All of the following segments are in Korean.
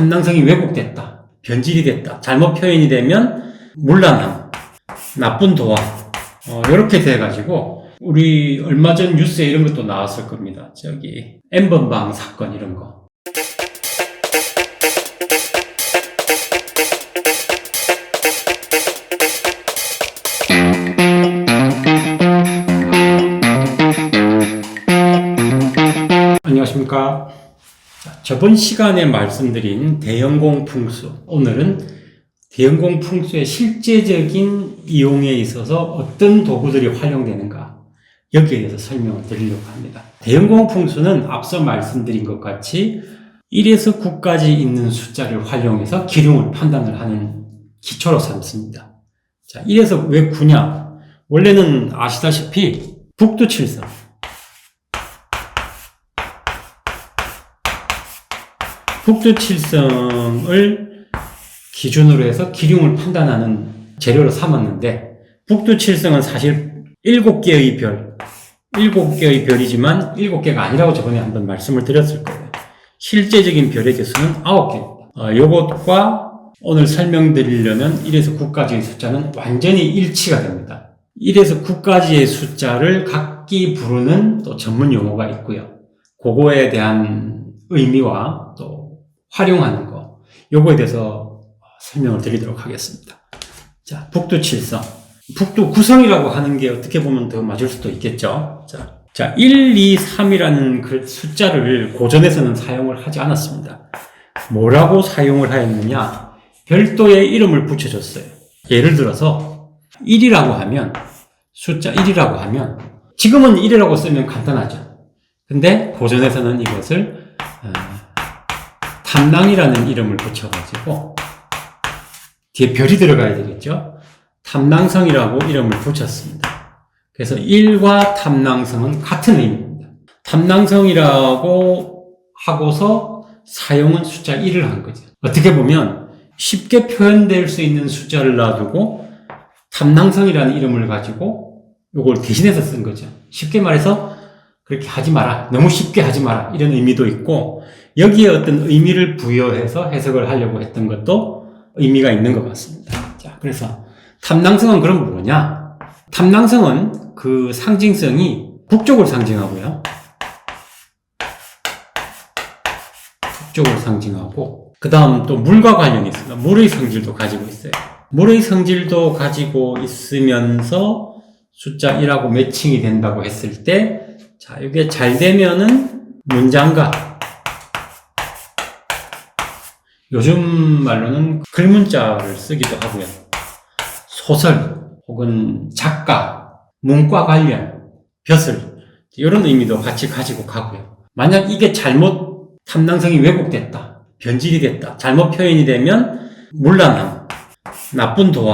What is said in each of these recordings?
탐낭성이 왜곡됐다, 변질이 됐다, 잘못 표현이 되면 문란함, 나쁜 도화, 이렇게 돼가지고 우리 얼마 전 뉴스에 이런 것도 나왔을 겁니다. 저기 N번방 사건 이런 거. 안녕하십니까. 저번 시간에 말씀드린 대형공 풍수, 오늘은 대형공 풍수의 실제적인 이용에 있어서 어떤 도구들이 활용되는가, 여기에 대해서 설명을 드리려고 합니다. 대형공 풍수는 앞서 말씀드린 것 같이 1에서 9까지 있는 숫자를 활용해서 기lum을 판단을 하는 기초로 삼습니다. 자, 1에서 왜 9냐? 원래는 아시다시피 북두칠성, 북두칠성을 기준으로 해서 기lum을 판단하는 재료로 삼았는데, 북두칠성은 사실 7개의 별이지만 7개가 아니라고 저번에 한번 말씀을 드렸을 거예요. 실제적인 별의 개수는 9개입니다. 요것과 오늘 설명드리려면 1에서 9까지의 숫자는 완전히 일치가 됩니다. 1에서 9까지의 숫자를 각기 부르는 또 전문 용어가 있고요. 그거에 대한 의미와 또 활용하는 거, 요거에 대해서 설명을 드리도록 하겠습니다. 자, 북두칠성. 북두구성이라고 하는 게 어떻게 보면 더 맞을 수도 있겠죠. 자, 1, 2, 3이라는 그 숫자를 고전에서는 사용을 하지 않았습니다. 뭐라고 사용을 하였느냐? 별도의 이름을 붙여줬어요. 예를 들어서 1이라고 하면, 숫자 1이라고 하면, 지금은 1이라고 쓰면 간단하죠. 근데 고전에서는 이것을 탐낭이라는 이름을 붙여가지고, 뒤에 별이 들어가야 되겠죠? 탐낭성이라고 이름을 붙였습니다. 그래서 1과 탐낭성은 같은 의미입니다. 탐낭성이라고 하고서 사용은 숫자 1을 한 거죠. 어떻게 보면 쉽게 표현될 수 있는 숫자를 놔두고 탐낭성이라는 이름을 가지고 이걸 대신해서 쓴 거죠. 쉽게 말해서 그렇게 하지 마라, 너무 쉽게 하지 마라, 이런 의미도 있고, 여기에 어떤 의미를 부여해서 해석을 하려고 했던 것도 의미가 있는 것 같습니다. 자, 그래서 탐낭성은 그럼 뭐냐? 탐낭성은 그 상징성이 북쪽을 상징하고요. 북쪽을 상징하고, 그 다음 또 물과 관련이 있습니다. 물의 성질도 가지고 있어요. 물의 성질도 가지고 있으면서 숫자 1하고 매칭이 된다고 했을 때, 자, 이게 잘 되면은 문장가, 요즘 말로는 글문자를 쓰기도 하고요. 소설 혹은 작가, 문과 관련, 벼슬, 이런 의미도 같이 가지고 가고요. 만약 이게 잘못 탐낭성이 왜곡됐다, 변질이 됐다, 잘못 표현이 되면 문란함, 나쁜 도화,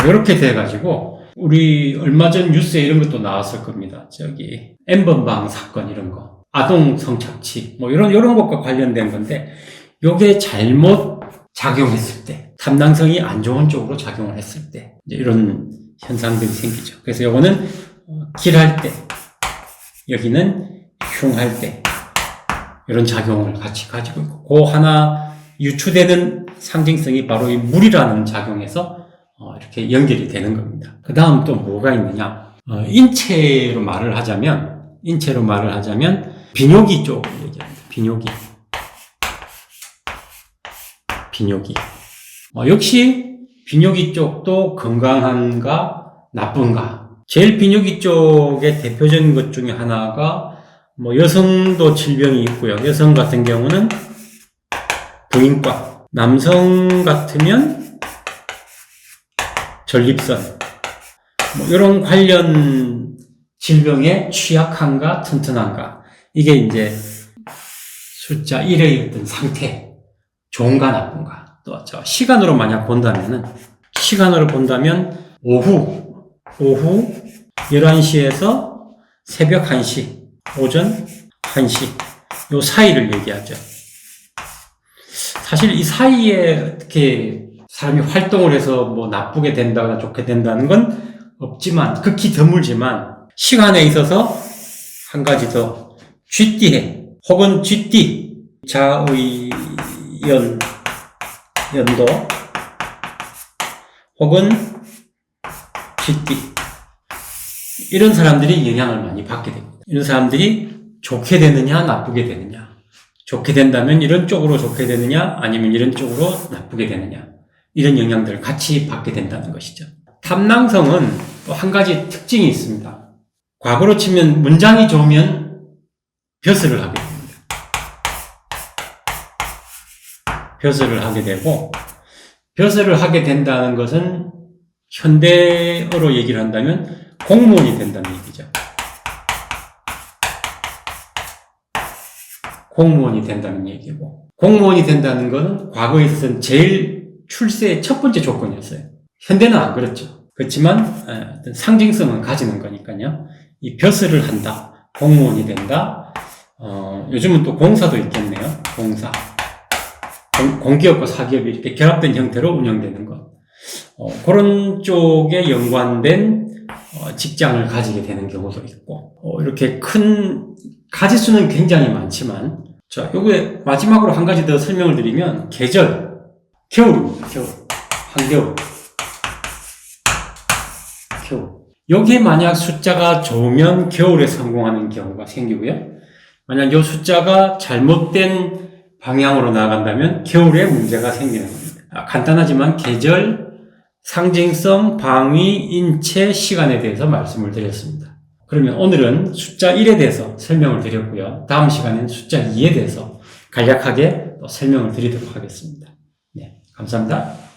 이렇게 돼가지고 우리 얼마 전 뉴스에 이런 것도 나왔을 겁니다. 저기 N번방 사건 이런 거, 아동 성착취 이런 것과 관련된 건데, 요게 잘못 작용했을 때, 탐낭성이 안 좋은 쪽으로 작용을 했을 때 이런 현상들이 생기죠. 그래서 요거는 길할 때, 여기는 흉할 때 이런 작용을 같이 가지고 있고, 그 하나 유추되는 상징성이 바로 이 물이라는 작용에서 이렇게 연결이 되는 겁니다. 그 다음 또 뭐가 있느냐? 인체로 말을 하자면 비뇨기 쪽을 얘기합니다. 비뇨기. 역시 비뇨기 쪽도 건강한가 나쁜가. 제일 비뇨기 쪽의 대표적인 것 중에 하나가 여성도 질병이 있고요. 여성 같은 경우는 부인과, 남성 같으면 전립선, 이런 관련 질병에 취약한가 튼튼한가, 이게 이제 숫자 1의 어떤 상태, 좋은가 나쁜가. 또 저 시간으로 만약 본다면 오후 11시에서 새벽 1시, 오전 1시 요 사이를 얘기하죠. 사실 이 사이에 어떻게 사람이 활동을 해서 나쁘게 된다거나 좋게 된다는 건 없지만, 극히 드물지만, 시간에 있어서 한 가지 더, 쥐띠해 혹은 쥐띠 자의 연도 혹은 핏기 이런 사람들이 영향을 많이 받게 됩니다. 이런 사람들이 좋게 되느냐 나쁘게 되느냐, 좋게 된다면 이런 쪽으로 좋게 되느냐 아니면 이런 쪽으로 나쁘게 되느냐, 이런 영향들을 같이 받게 된다는 것이죠. 탐낭성은 또 한 가지 특징이 있습니다. 과거로 치면 문장이 좋으면 벼슬을 하게 됩니다. 벼슬을 하게 되고, 벼슬을 하게 된다는 것은 현대어로 얘기를 한다면 공무원이 된다는 얘기죠. 공무원이 된다는 얘기고, 공무원이 된다는 것은 과거에 있어서는 제일 출세의 첫 번째 조건이었어요. 현대는 안 그렇죠. 그렇지만 어떤 상징성은 가지는 거니까요. 이 벼슬을 한다, 공무원이 된다. 요즘은 또 공사도 있겠네요. 공사, 공기업과 사기업이 이렇게 결합된 형태로 운영되는 것. 그런 쪽에 연관된 직장을 가지게 되는 경우도 있고, 이렇게 큰 가지수는 굉장히 많지만, 자, 요게 마지막으로 한 가지 더 설명을 드리면, 계절, 겨울입니다. 겨울, 한겨울, 겨울. 여기에 만약 숫자가 좋으면 겨울에 성공하는 경우가 생기고요. 만약 이 숫자가 잘못된 방향으로 나간다면 겨울에 문제가 생기는 겁니다. 간단하지만 계절, 상징성, 방위, 인체, 시간에 대해서 말씀을 드렸습니다. 그러면 오늘은 숫자 1에 대해서 설명을 드렸고요. 다음 시간에는 숫자 2에 대해서 간략하게 또 설명을 드리도록 하겠습니다. 네, 감사합니다.